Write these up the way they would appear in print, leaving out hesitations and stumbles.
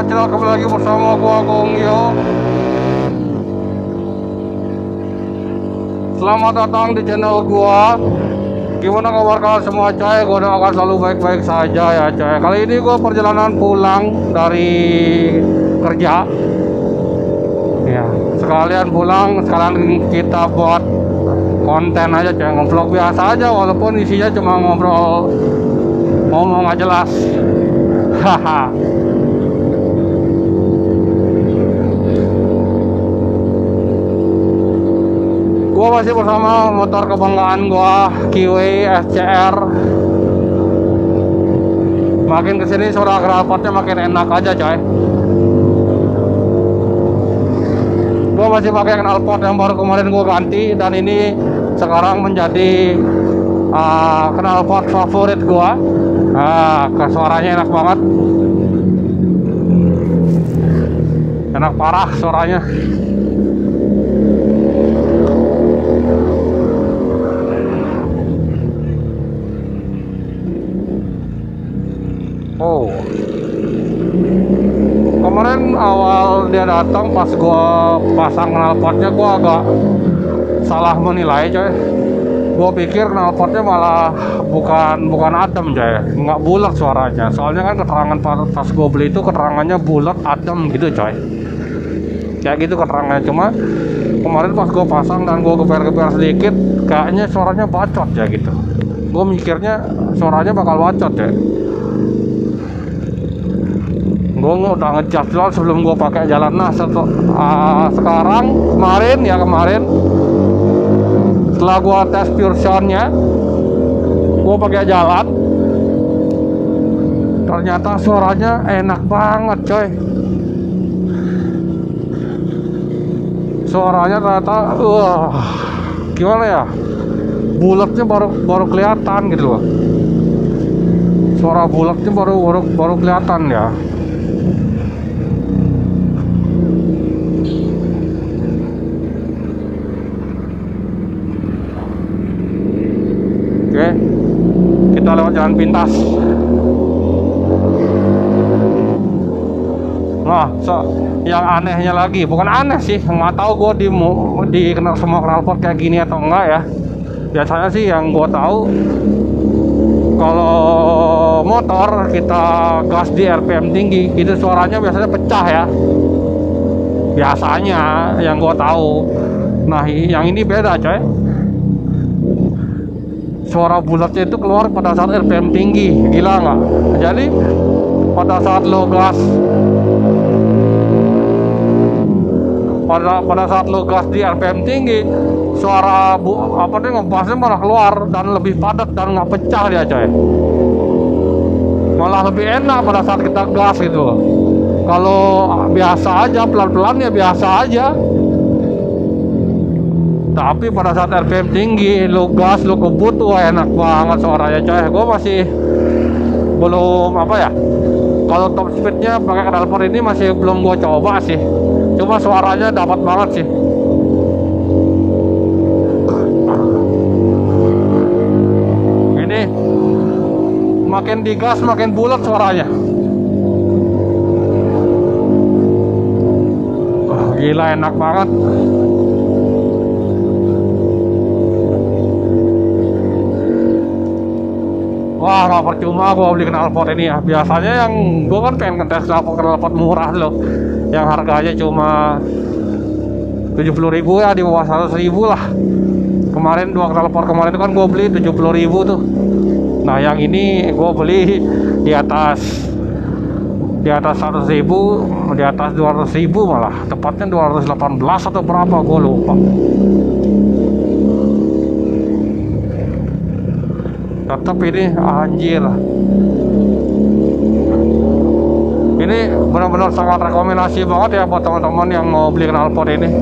Sobat Channel, kembali lagi bersama gua Gongyo. Selamat datang di channel gua. Gimana kabar kalian semua coy? Gua doakan selalu baik-baik saja ya coy. Kali ini gua perjalanan pulang dari kerja. Ya, sekalian pulang, sekalian kita buat konten aja coy, ngevlog biasa aja walaupun isinya cuma ngobrol, ngomong nggak jelas. Haha. Gua masih bersama motor kebanggaan gua, Kiwi SCR. Makin kesini suara knalpotnya makin enak aja coy. Gua masih pakai knalpot yang baru kemarin gua ganti, dan ini sekarang menjadi knalpot favorit gua. Suaranya enak banget, enak parah suaranya. Oh, kemarin awal dia datang pas gua pasang knalpotnya, gua agak salah menilai coy. Gua pikir knalpotnya malah bukan adem coy, nggak bulat suaranya. Soalnya kan keterangan pas gua beli itu keterangannya bulat adem gitu coy, kayak gitu keterangannya. Cuma kemarin pas gua pasang dan gua geber-geber sedikit, kayaknya suaranya bacot ya gitu. Gua mikirnya suaranya bakal bacot ya. Gue udah ngecas dulu sebelum gue pakai jalan. Nah sekarang kemarin setelah gue tes pure soundnya, gue pakai jalan, ternyata suaranya enak banget coy. Suaranya ternyata gimana ya, bulatnya baru kelihatan gitu loh. Suara bulatnya baru kelihatan ya. Oke, kita lewat jalan pintas. Nah, yang anehnya lagi, bukan aneh sih, nggak tahu gue di kenal semua knalpot kayak gini atau enggak ya. Biasanya sih yang gue tahu, kalau motor kita gas di RPM tinggi, itu suaranya biasanya pecah ya. Biasanya yang gue tahu. Nah, yang ini beda coy. Suara bulatnya itu keluar pada saat RPM tinggi, gila nggak? Jadi pada saat lo gas, pada saat lo gas di RPM tinggi, suara ngebasnya malah keluar dan lebih padat dan nggak pecah dia coy. Malah lebih enak pada saat kita gas gitu. Kalau biasa aja, pelan-pelan ya biasa aja. Tapi pada saat RPM tinggi, lo gas, lo kebut, wah enak banget suaranya coy. Gue masih belum kalau top speednya pakai knalpot ini masih belum gue coba sih. Cuma suaranya dapat banget sih. Ini makin digas makin bulat suaranya. Gila enak banget. Wah, gak percuma gua beli knalpot ini ya. Biasanya yang gua kan pengen ngetes knalpot murah loh, yang harganya cuma 70.000 ya, di bawah 100.000 lah. Kemarin dua knalpot kemarin itu kan gua beli 70.000 tuh. Nah yang ini gua beli di atas 100.000, di atas 200.000 malah, tepatnya 218 atau berapa gua lupa. Tetap ini anjir, ini benar-benar sangat rekomendasi banget ya buat teman-teman yang mau beli knalpot ini.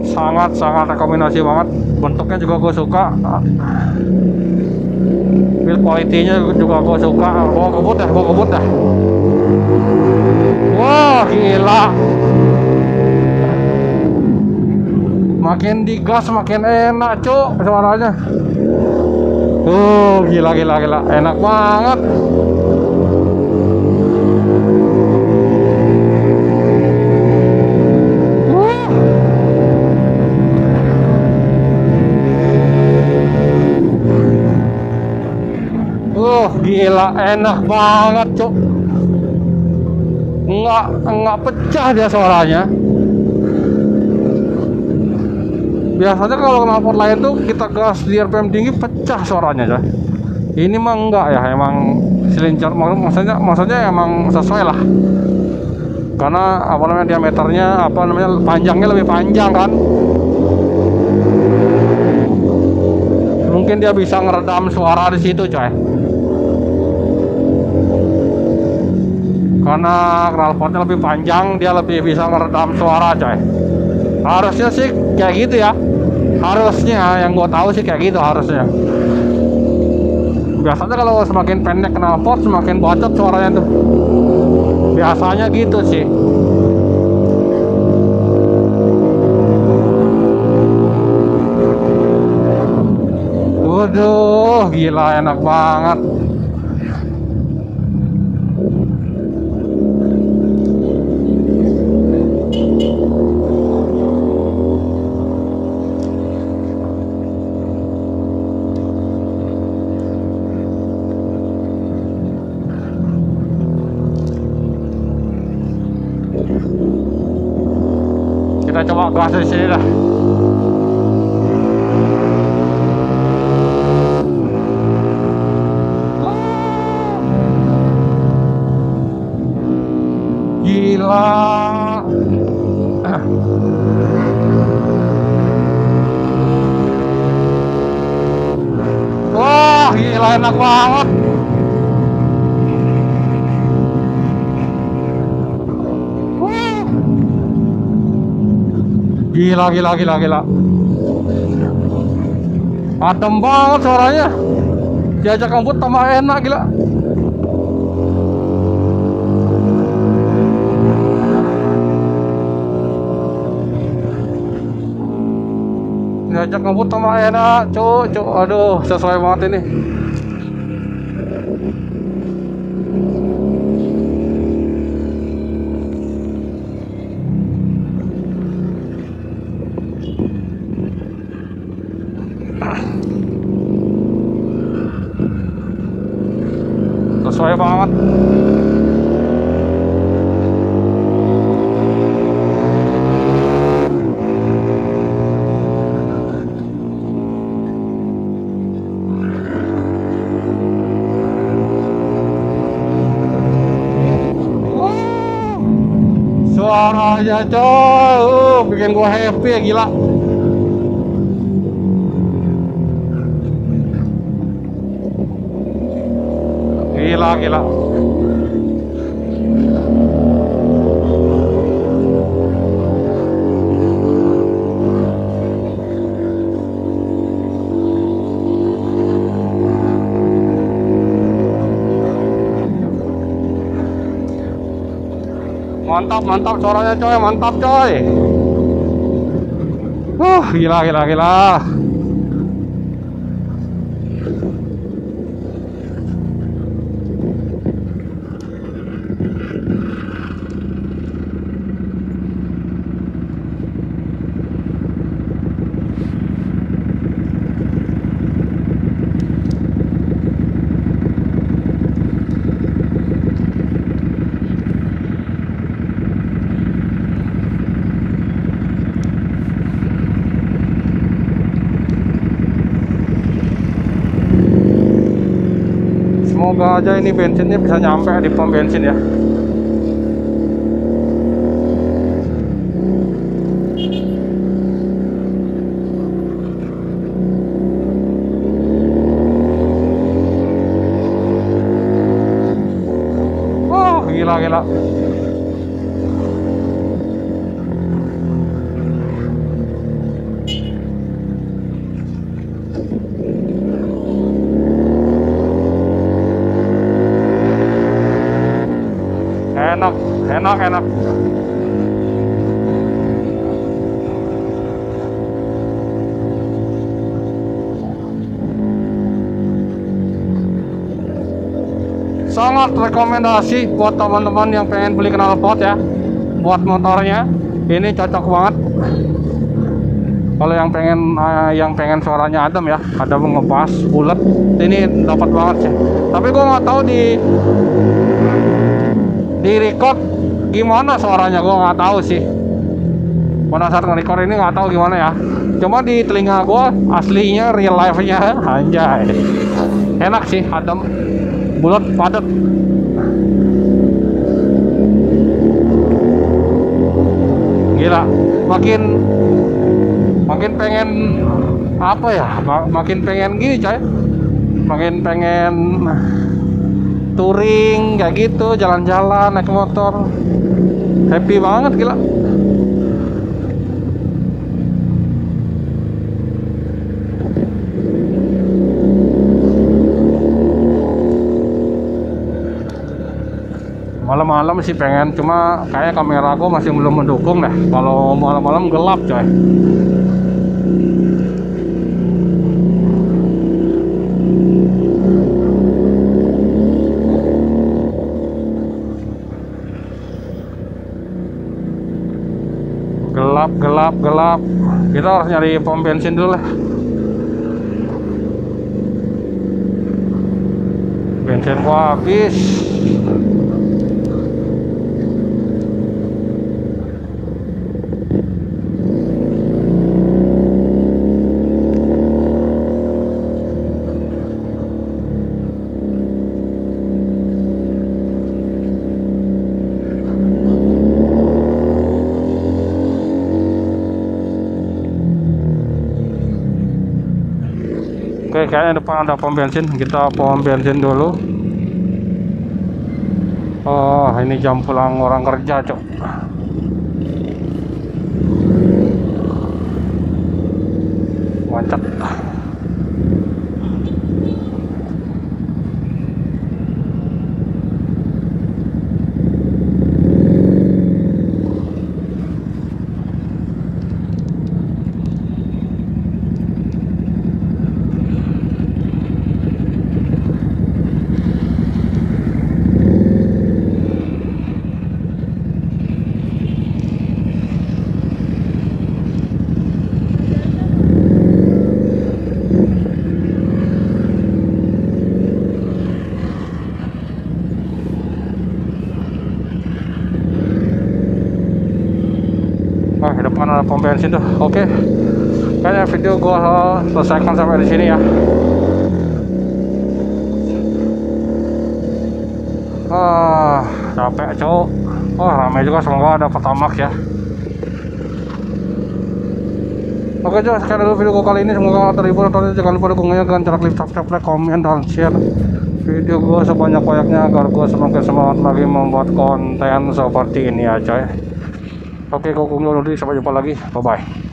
Sangat rekomendasi banget. Bentuknya juga gue suka, build quality-nya juga gue suka. Gue kebut dah. Wah gila, makin digas makin enak cuk suaranya. Gila, enak banget. Gila, enak banget cuk. Nggak pecah dia suaranya. Biasanya kalau knalpot lain tuh kita gas di RPM tinggi pecah suaranya coy. Ini mah enggak ya, emang silinder maksudnya emang sesuai lah. Karena apa namanya diameternya, apa namanya panjangnya lebih panjang kan. Mungkin dia bisa ngeredam suara di situ coy. Karena knalpotnya lebih panjang, dia lebih bisa ngeredam suara coy. Harusnya sih kayak gitu ya. Harusnya, yang gue tahu sih kayak gitu harusnya. Biasanya kalau semakin pendek knalpot semakin bacot suaranya tuh. Biasanya gitu sih. Waduh, gila enak banget. Kita coba gas di sini dah. Gila. Wah, gila enak banget. Gila. Adem banget suaranya. Diajak ngebut tambah enak gila. Diajak ngebut tambah enak, cuk. Aduh, sesuai banget ini. Sesuai banget. Suaranya coy, bikin gua happy ya gila. Gila. Mantap suaranya coy, mantap coy. Gila. Semoga aja ini bensinnya bisa nyampe di pom bensin ya. Gila. Enak. Sangat rekomendasi buat teman-teman yang pengen beli knalpot ya, buat motornya ini cocok banget. Kalau yang pengen suaranya adem ya, adem ngebass bulat, ini dapat banget sih. Tapi gua nggak tahu di record gimana suaranya, gua nggak tahu sih. Pada saat nge-record ini nggak tahu gimana ya. Cuma di telinga gua aslinya real life-nya anjay. Enak sih, adem, bulat, padat. Gila, makin pengen apa ya, makin pengen gini coy, makin pengen touring kayak gitu, jalan-jalan naik motor, happy banget gila. Malam-malam sih pengen, cuma kayak kamera aku masih belum mendukung deh kalau malam-malam gelap coy. Gelap. Kita harus nyari pom bensin dulu lah. Bensin gua habis. Oke, kayaknya depan ada pom bensin. Kita pom bensin dulu. Oh, ini jam pulang orang kerja, cok. Macet. Wah, di depan ada pom bensin tuh. Oke, kayaknya video gua selesaikan sampai di sini ya. Capek cowok. Ramai juga, semoga ada Pertamax ya. Oke, sekian dulu video gua kali ini, semoga terhibur. Jangan lupa dukungnya dengan cara klik subscribe, like, komen, dan share video gua sebanyak-banyaknya agar gua semakin semangat lagi membuat konten seperti ini ya coy. Oke, gue Kumlo Nudi, sampai jumpa lagi, bye bye.